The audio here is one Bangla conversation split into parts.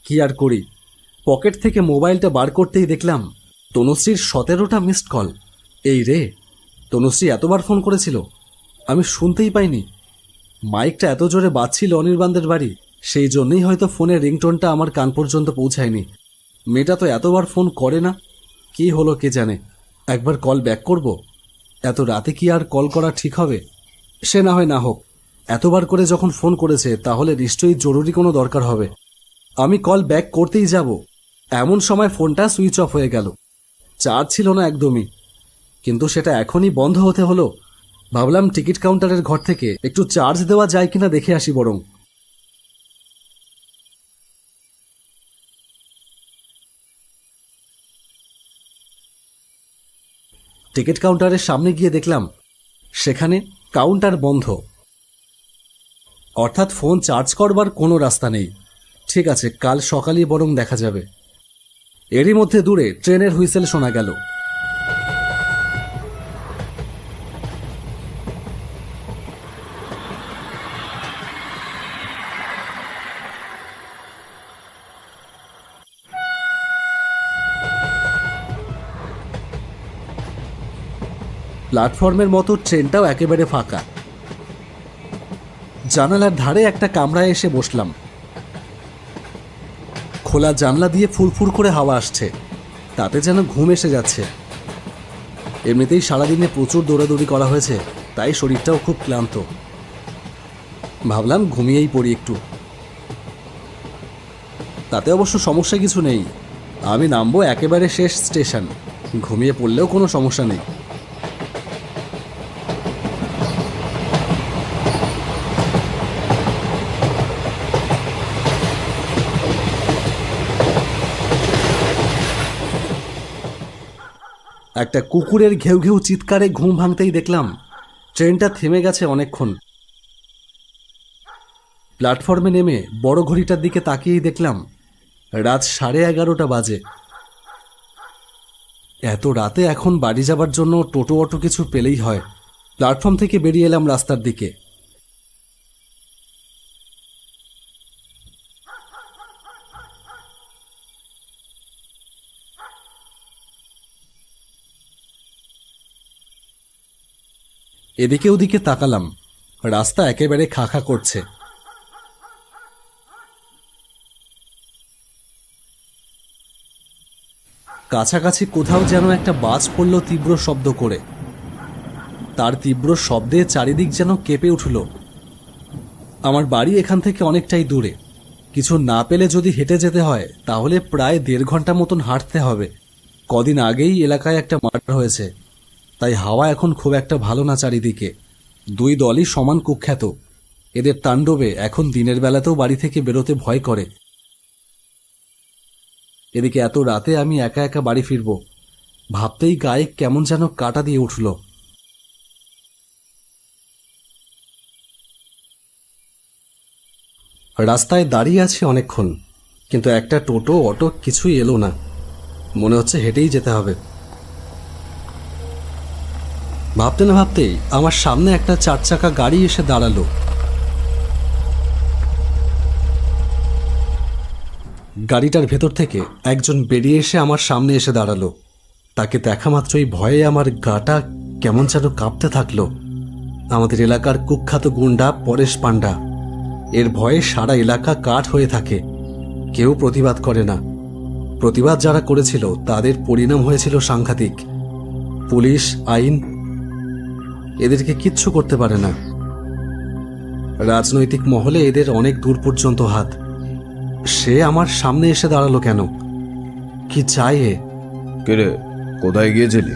কি আর করি, পকেট থেকে মোবাইলটা বার করতেই দেখলাম তনুশ্রীর 17টা মিসড কল। এই রে, তনুশ্রী এতবার ফোন করেছিল, আমি শুনতেই পাইনি। মাইকটা এত জোরে বাজছিল অনির্বাণদের বাড়ি, সেই জন্যই হয়তো ফোনের রিংটোনটা আমার কান পর্যন্ত পৌঁছায়নি। মেয়েটা তো এতবার ফোন করে না, কি হলো কে জানে। একবার কল ব্যাক করব। এত রাতে কি আর কল করা ঠিক হবে? সে না হয় না হোক, এতবার করে যখন ফোন করেছে তাহলে নিশ্চয়ই জরুরি কোনো দরকার হবে। আমি কল ব্যাক করতেই যাব, এমন সময় ফোনটা সুইচ অফ হয়ে গেল। চার্জ ছিল না একদমই, কিন্তু সেটা এখনই বন্ধ হতে হলো। ভাবলাম টিকিট কাউন্টারের ঘর থেকে একটু চার্জ দেওয়া যায় কিনা দেখে আসি বরং। টিকিট কাউন্টারের সামনে গিয়ে দেখলাম সেখানে কাউন্টার বন্ধ, অর্থাৎ ফোন চার্জ করবার কোনো রাস্তা নেই। ঠিক আছে, কাল সকালেই বরং দেখা যাবে। এরই মধ্যে দূরে ট্রেনের হুইসেল শোনা গেল। প্ল্যাটফর্মের মতো ট্রেনটাও একেবারে ফাঁকা। জানালার ধারে একটা কামরায় এসে বসলাম। খোলা জানলা দিয়ে ফুরফুর করে হাওয়া আসছে, তাতে যেন ঘুম এসে যাচ্ছে। এমনিতেই সারাদিনে প্রচুর দৌড়াদৌড়ি করা হয়েছে, তাই শরীরটাও খুব ক্লান্ত। ভাবলাম ঘুমিয়েই পড়ি একটু। তাতে অবশ্য সমস্যা কিছু নেই, আমি নামবো একেবারে শেষ স্টেশন, ঘুমিয়ে পড়লেও কোনো সমস্যা নেই। একটা কুকুরের ঘেউ ঘেউ চিৎকারে ঘুম ভাঙতেই দেখলাম ট্রেনটা থেমে গেছে অনেকক্ষণ। প্ল্যাটফর্মে নেমে বড় ঘড়িটার দিকে তাকিয়েই দেখলাম রাত 11:30 বাজে। এত রাতে এখন বাড়ি যাবার জন্য টোটো অটো কিছু পেলেই হয়। প্ল্যাটফর্ম থেকে বেরিয়ে এলাম রাস্তার দিকে। এদিকে ওদিকে তাকালাম, রাস্তা একেবারে খাঁ করছে। কাছাকাছি কোথাও যেন একটা বাজ পড়ল তীব্র শব্দ করে। তার তীব্র শব্দে চারিদিক যেন কেঁপে উঠল। আমার বাড়ি এখান থেকে অনেকটাই দূরে, কিছু না পেলে যদি হেঁটে যেতে হয় তাহলে প্রায় 1.5 ঘন্টা মতন হাঁটতে হবে। কদিন আগেই এলাকায় একটা মার্ডার হয়েছে, তাই হাওয়া এখন খুব একটা ভালো না চারিদিকে। দুই দলই সমান কুখ্যাত, এদের তাণ্ডবে এখন দিনের বেলাতেও বাড়ি থেকে বেরোতে ভয় করে। এদিকে এত রাতে আমি একা একা বাড়ি ফিরব, ভাবতেই গায়ে কেমন যেন কাঁটা দিয়ে উঠল। রাস্তায় দাঁড়িয়ে আছে অনেকক্ষণ, কিন্তু একটা টোটো অটো কিছুই এলো না। মনে হচ্ছে হেঁটেই যেতে হবে। ভাবতে না ভাবতেই আমার সামনে একটা 4 চাকা গাড়ি এসে দাঁড়ালো। গাড়িটার ভেতর থেকে একজন বেরিয়ে এসে আমার সামনে এসে দাঁড়ালো। তাকে দেখা মাত্রই ভয়ে আমার গাটা কেমন যেন কাঁপতে থাকলো। আমাদের এলাকার কুখ্যাত গুন্ডা পরেশ পান্ডা, এর ভয়ে সারা এলাকা কাঠ হয়ে থাকে, কেউ প্রতিবাদ করে না। প্রতিবাদ যারা করেছিল তাদের পরিণাম হয়েছিল সাংঘাতিক। পুলিশ আইন এদেরকে কিচ্ছু করতে পারে না। রাজনৈতিক মহলে এদের অনেক দূর পর্যন্ত হাত। সে আমার সামনে এসে দাঁড়ালো কেন? কি চাই এ? কে, কোথায় গিয়েছিলি?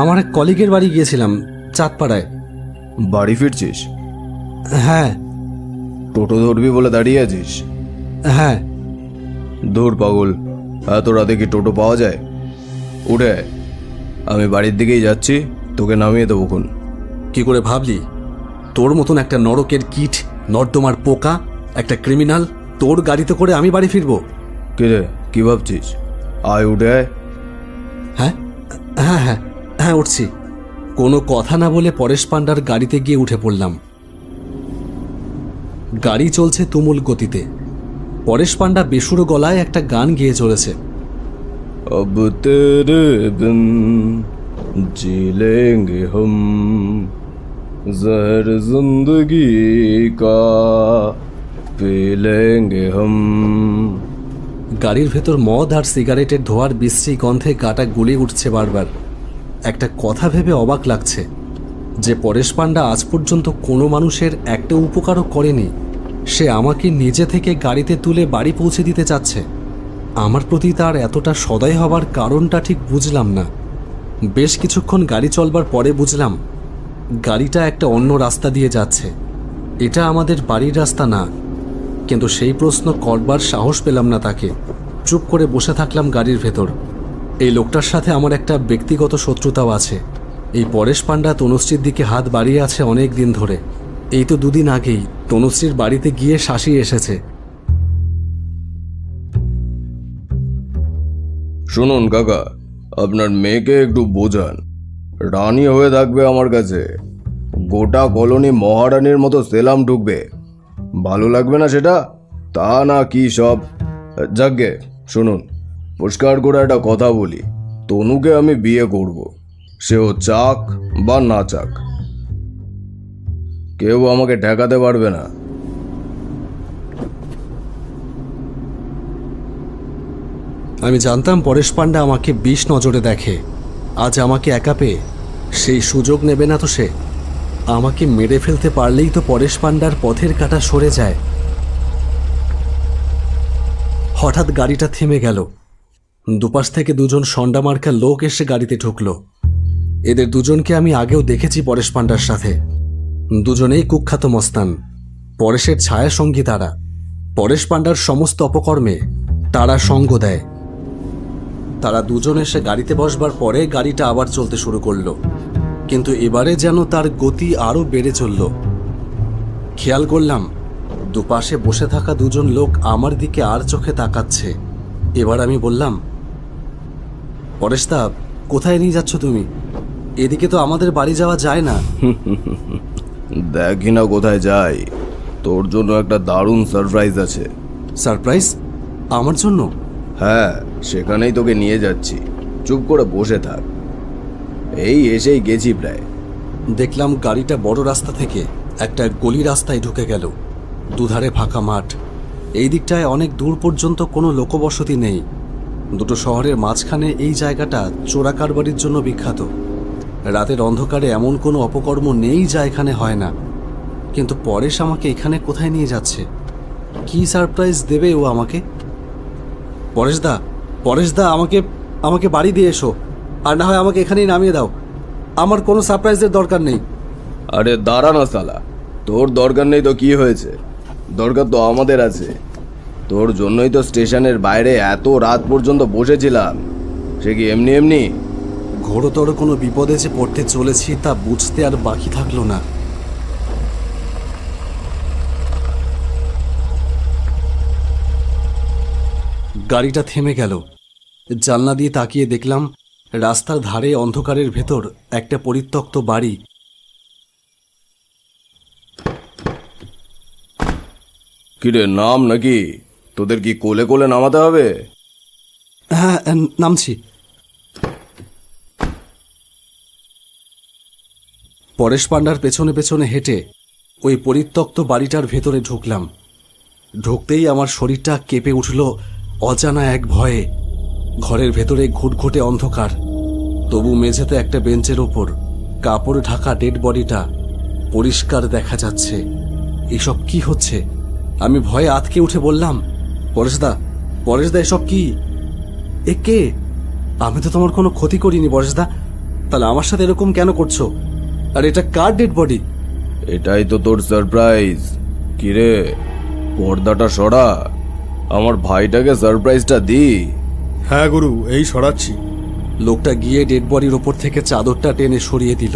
আমার এক কলিগের বাড়ি গিয়েছিলাম, চাঁদপাড়ায়। বাড়ি ফিরছিস? হ্যাঁ। টোটো ধরবি বলে দাঁড়িয়ে আছিস? হ্যাঁ। দূর পাগল, এত রাতে কি টোটো পাওয়া যায়? উঠে আয়, আমি বাড়ির দিকেই যাচ্ছি, তোকে নামিয়ে দেবো কোন। কি করে ভাবলি? তোর মতন একটা নরকের কীট, নর্দমার পোকা, একটা ক্রিমিনাল, তোর গাড়িতে করে আমি বাড়ি ফিরবো? কিরে, কি ভাবছিস? আয়, উঠে আয়। হ্যাঁ হ্যাঁ হ্যাঁ হ্যাঁ, উঠছি। কোনো কথা না বলে পরেশ পান্ডার গাড়িতে গিয়ে উঠে পড়লাম। গাড়ি চলছে তুমুল গতিতে। পরেশ পান্ডা বেসুরো গলায় একটা গান গেয়ে চলেছে। अब तेरे बिन जी लेंगे हम जहर जिंदगी का पी लेंगे हम। গাড়ির ভেতর মদ আর সিগারেটের ধোঁয়ার বিশ্রী গন্ধে গাটা গুলি উঠছে বারবার। একটা কথা ভেবে অবাক লাগছে যে পরেশ পান্ডা আজ পর্যন্ত কোনো মানুষের একটা উপকারও করেনি, সে আমাকে নিজে থেকে গাড়িতে তুলে বাড়ি পৌঁছে দিতে চাচ্ছে। আমার প্রতি তার এতটা সদয় হবার কারণটা ঠিক বুঝলাম না। বেশ কিছুক্ষণ গাড়ি চলবার পরে বুঝলাম গাড়িটা একটা অন্য রাস্তা দিয়ে যাচ্ছে, এটা আমাদের বাড়ির রাস্তা না। কিন্তু সেই প্রশ্ন করবার সাহস পেলাম না তাকে। চুপ করে বসে থাকলাম গাড়ির ভেতর। এই লোকটার সাথে আমার একটা ব্যক্তিগত শত্রুতাও আছে। এই পরেশ পান্ডা তনুশ্রীর দিকে হাত বাড়িয়ে আছে অনেক দিন ধরে। এই তো দুদিন আগেই তনুশ্রীর বাড়িতে গিয়ে শাসি এসেছে। শুনুন কাকা, আপনার মেয়েকে একটু বোঝান। রানী হয়ে থাকবে আমার কাছে, গোটা কলোনি মহারানীর মতো সেলাম ঢুকবে। ভালো লাগবে না সেটা? তা না কি সব। যাকগে, শুনুন, পরিষ্কার করে একটা কথা বলি, তনুকে আমি বিয়ে করব, সেও চাক বা না চাক। কেউ আমাকে ঠেকাতে পারবে না। আমি জানতাম পরেশ পান্ডা আমাকে বিষ নজরে দেখে। আজ আমাকে একা পেয়ে সেই সুযোগ নেবে না তো সে। আমাকে মেরে ফেলতে পারলেই তো পরেশ পান্ডার পথের কাঁটা সরে যায়। হঠাৎ গাড়িটা থেমে গেল। দুপাশ থেকে দুজন সন্ডামার্কা লোক এসে গাড়িতে ঢুকলো। এদের দুজনকে আমি আগেও দেখেছি পরেশ পান্ডার সাথে। দুজনেই কুখ্যাত মস্তান, পরেশের ছায়া সঙ্গী তারা। পরেশ পান্ডার সমস্ত অপকর্মে তারা সঙ্গ দেয়। তারা দুজন এসে গাড়িতে বসবার পরে গাড়িটা আবার চলতে শুরু করলো, কিন্তু এবারে যেন তার গতি আরো বেড়ে চলল। খেয়াল করলাম দুপাশে বসে থাকা দুজন লোক আমার দিকে আর চোখে তাকাচ্ছে। এবার আমি বললাম, পরেশদা, কোথায় নিয়ে যাচ্ছ তুমি? এদিকে তো আমাদের বাড়ি যাওয়া যায় না। দেখি না কোথায় যাই, তোর জন্য একটা দারুণ সারপ্রাইজ আছে। সারপ্রাইজ? আমার জন্য? হ্যাঁ, সেখানেই তোকে নিয়ে যাচ্ছি, চুপ করে বসে থাক। এই এসেই গেছি প্রায়। দেখলাম গাড়িটা বড় রাস্তা থেকে একটা গলি রাস্তায় ঢুকে গেল। দুধারে ফাঁকা মাঠ। এই দিকটায় অনেক দূর পর্যন্ত কোনো লোকবসতি নেই। দুটো শহরের মাঝখানে এই জায়গাটা চোরাকারবারির জন্য বিখ্যাত। রাতের অন্ধকারে এমন কোনো অপকর্ম নেই যা এখানে হয় না। কিন্তু পরেশ আমাকে এখানে কোথায় নিয়ে যাচ্ছে? কি সারপ্রাইজ দেবে ও আমাকে? পরেশদা, পরেশদা, আমাকে আমাকে বাড়ি দিয়ে এসো, আর না হয় আমাকে এখানেই নামিয়ে দাও। আমার কোনো সারপ্রাইজের দরকার নেই। আরে দাঁড়া না সালা, তোর দরকার নেই তো কি হয়েছে? দরকার তো আমাদের আছে। তোর জন্যই তো স্টেশনের বাইরে এত রাত পর্যন্ত বসেছিলাম। সে কি এমনি এমনি? ঘোরতর কোনো বিপদে যে পড়তে চলেছি তা বুঝতে আর বাকি থাকলো না। গাড়িটা থেমে গেল। জানলা দিয়ে তাকিয়ে দেখলাম রাস্তার ধারে অন্ধকারের ভেতর একটা পরিত্যক্ত বাড়ি। কিরে, নাম নাকি? তোদের কি কোলে কোলে নামাতে হবে? হ্যাঁ, নামছি। পরেশ পান্ডার পেছনে পেছনে হেঁটে ওই পরিত্যক্ত বাড়িটার ভেতরে ঢুকলাম। ঢুকতেই আমার শরীরটা কেঁপে উঠল অজানা এক ভয়ে। ঘরের ভেতরে ঘুটঘুটে অন্ধকার, তবু মেঝেতে একটা বেঞ্চের ওপর কাপড় ঢাকা ডেড বডিটা পরিষ্কার দেখা যাচ্ছে। এসব কি হচ্ছে? আমি ভয়ে আতকে উঠে বললাম, পরেশদা, পরেশদা, এসব কি? এ কে? আমি তো তোমার কোনো ক্ষতি করিনি পরেশদা, তাহলে আমার সাথে এরকম কেন করছো? আর এটা কার ডেড বডি? এটাই তো তোর সারপ্রাইজ। কিরে, পর্দাটা সরা, আমার ভাইটাকে সারপ্রাইজটা দি। হ্যাঁ গুরু, এই সরাচ্ছি। লোকটা গিয়ে ডেড বডির ওপর থেকে চাদরটা টেনে সরিয়ে দিল।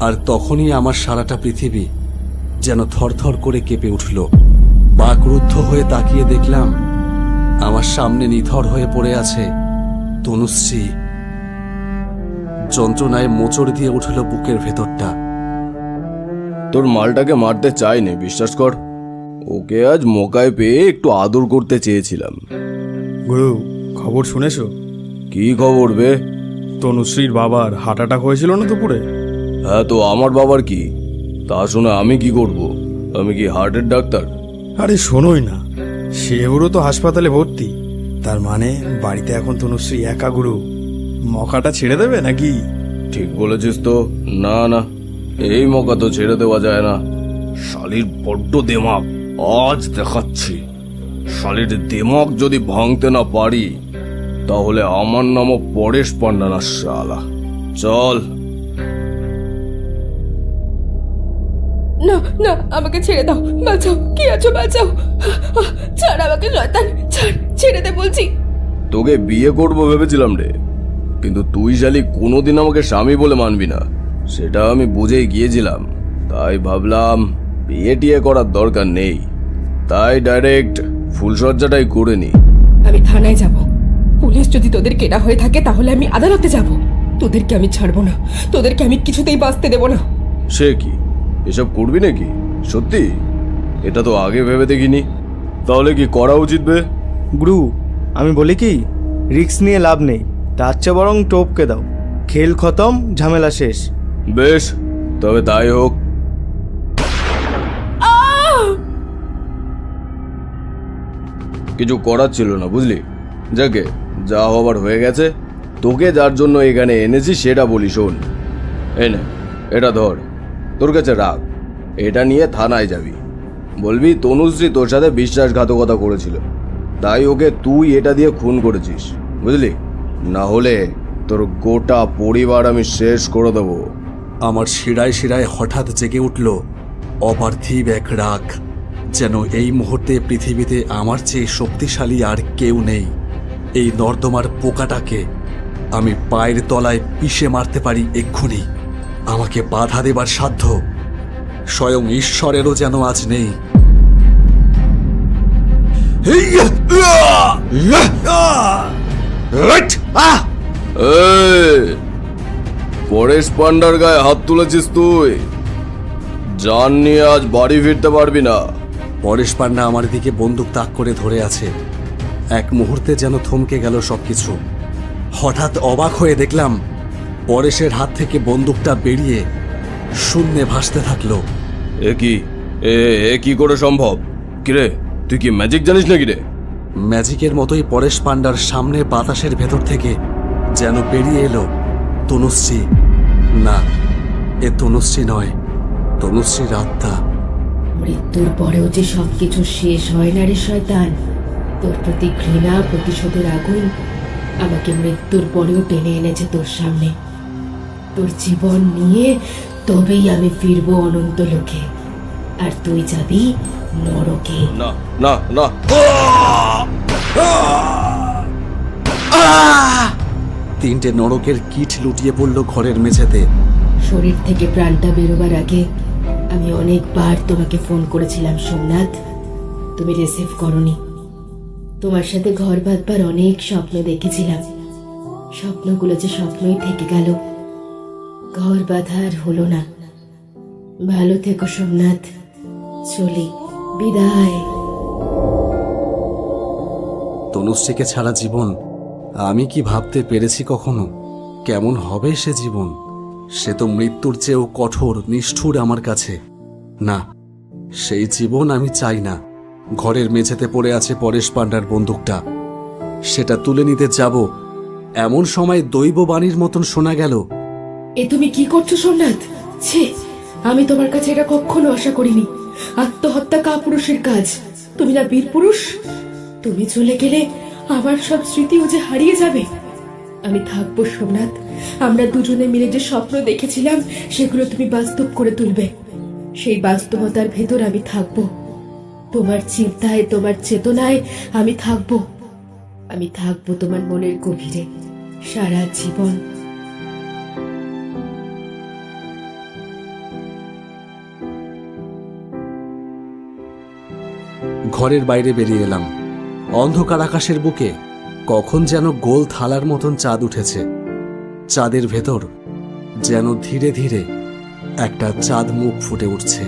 আর তখনই আমার সারাটা পৃথিবী যেন থরথর করে কেঁপে উঠল। বাকরুদ্ধ হয়ে তাকিয়ে দেখলাম আমার সামনে নিথর হয়ে পড়ে আছে তনুশ্রী। যন্ত্রণায় মোচড় দিয়ে উঠল বুকের ভেতরটা। তোর মালটাকে মারতে চাইনি, বিশ্বাস কর। ওকে আজ মকায় পেয়ে একটু আদর করতে চেয়েছিলাম। গুরু, খবর শুনেছো? কি খবর বে? তনুশ্রীর বাবার হার্ট অ্যাটাক হয়েছিল না দুপুরে? হ্যাঁ, তো আমার বাবার কি? তা শুনে আমি কি করব? আমি কি হার্টের ডাক্তার? আরে শোনোই না, সেওরও তো হাসপাতালে ভর্তি। তার মানে বাড়িতে এখন তনুশ্রী একা গুরু। মকাটা ছেড়ে দেবে নাকি? ঠিক বলেছিস তো। না না, এই মকা তো ছেড়ে দেওয়া যায় না। শালির বড্ড দেমাগ, আজ দেখাচ্ছি। শালির দেমাগ যদি ভাঙতে না পারি তাহলে আমার নামও পরেশ পান্ডা না শালা। চল। না না, আমাকে ছেড়ে দাও, বাঁচাও, কি আছো বাঁচাও। ছাড় আমাকে শয়তান, ছাড়, ছেড়ে দে বলছি। তোকে বিয়ে করব ভেবেছিলাম রে, কিন্তু তুই শালি কোনোদিন আমাকে স্বামী বলে মানবি না, সেটা আমি বুঝেই গিয়েছিলাম। তাই ভাবলাম বিয়ে টিয়ে করার দরকার নেই, তাই ডাইরেক্ট ফুলসজ্জাটাই করে নি। আমি থানায় যাব। পুলিশ যদি তোদের কেনা হয়ে থাকে তাহলে আমি আদালতে যাব। তোদেরকে আমি ছাড়বো না, তোদেরকে আমি কিছুতেই বাঁচতে দেব না। সে কি, এসব করবি নাকি সত্যি? এটা তো আগে ভেবে দেখিনি। তাহলে কি করা উচিত বে? গুরু, আমি বলি কি, রিস্ক নিয়ে লাভ নেই, তার চেয়ে বরং টপকে দাও। খেল খতম, ঝামেলা শেষ। বেশ, তবে তাই হোক। কিছু করার ছিল না বুঝলি। যাকে যা হবার হয়ে গেছে। তোকে যার জন্য এখানে এনেছি সেটা বলি শোন। এই না, এটা ধর, তোর কাছে রাখ। এটা নিয়ে থানায় যাবি, বলবি তনুশ্রী তোর সাথে বিশ্বাসঘাতকতা করেছিল, তাই ওকে তুই এটা দিয়ে খুন করেছিস, বুঝলি? না হলে তোর গোটা পরিবার আমি শেষ করে দেবো। আমার শিরায় শিরায় হঠাৎ জেগে উঠল অপার্থিব এক রাগ, যেন এই মুহূর্তে পৃথিবীতে আমার চেয়ে শক্তিশালী আর কেউ নেই। এই নর্দমার পোকাটাকে আমি পায়ের তলায় পিষে মারতে পারি এক্ষুনি। আমাকে বাধা দেবার সাধ্য স্বয়ং ঈশ্বরেরও যেন আজ নেই। পরেশ পান্ডার গায়ে হাত তুলেছিস তুই, জান নিয়ে আজ বাড়ি ফিরতে পারবি না। পরেশ পান্ডা আমার দিকে বন্দুক তাক করে ধরে আছে। এক মুহূর্তে যেন থমকে গেল সবকিছু। হঠাৎ অবাক হয়ে দেখলাম পরেশের হাত থেকে বন্দুকটা বেরিয়ে শূন্যে ভাসতে থাকলো। এ কি, এ কি করে সম্ভব? কিরে, তুই কি ম্যাজিক জানিস নাকি রে? ম্যাজিকের মতোই পরেশ পান্ডার সামনে বাতাসের ভেতর থেকে যেন বেরিয়ে এলো তনুশ্রী। না, এ তনুশ্রী নয়, তনুশ্রীর আত্মা। মৃত্যুর পরেও যে সবকিছু শেষ হয় না রে শয়তান। তোর প্রতি ঘৃণা, প্রতিশোধের আগুন আমাকে মৃত্যুর পরেও টেনে এনেছে তোর সামনে। তোর জীবন নিয়ে তবেই আমি ফিরবো অনন্ত লোকে, আর তুই যাবি নরকে। না না না। তিনটে নরকের কিট লুটিয়ে পড়ল ঘরের মেঝেতে। শরীর থেকে প্রাণটা বেরোবার আগে আমি অনেকবার তোমাকে ফোন করেছিলাম সোমনাথ, তুমি রিসিভ করনি। তোমার সাথে ঘর বাঁধবার অনেক স্বপ্ন দেখেছিলাম, স্বপ্নগুলো যে স্বপ্নই থেকে গেল, ঘর বাঁধা আর হলো না। ভালো থেকো সোমনাথ, চলি, বিদায়। তনুশ্রীকে ছাড়া জীবন আমি কি ভাবতে পেরেছি কখনো? কেমন হবে সে জীবন? সে তো মৃত্যুর চেয়েও কঠোর, নিষ্ঠুর আমার কাছে। না, সেই জীবন আমি চাই না। ঘরের মেঝেতে পড়ে আছে পরেশ পান্ডার বন্দুকটা, সেটা তুলে নিতে যাব এমন সময় দৈববাণীর মতন শোনা গেল, এ তুমি কি করছো সোমনাথ? ছি, আমি তোমার কাছে এটা কখনো আশা করিনি। আত্মহত্যা কাপুরুষের কাজ, তুমি না বীর পুরুষ। তুমি চলে গেলে আমার সব স্মৃতিও যে হারিয়ে যাবে। আমি থাকবো সোমনাথ, আমরা দুজনে মিলে যে স্বপ্ন দেখেছিলাম সেগুলো তুমি বাস্তব করে তুলবে। সেই বাস্তবতার ভেতর আমি থাকবো, তোমার চিন্তায়, তোমার চেতনায় আমি থাকবো। আমি থাকবো তোমার মনের গভীরে সারা জীবন। ঘরের বাইরে বেরিয়ে এলাম। অন্ধকার আকাশের বুকে কখন যেন গোল থালার মতন চাঁদ উঠেছে। চাঁদের ভেতর যেন ধীরে ধীরে একটা চাঁদ মুখ ফুটে উঠছে।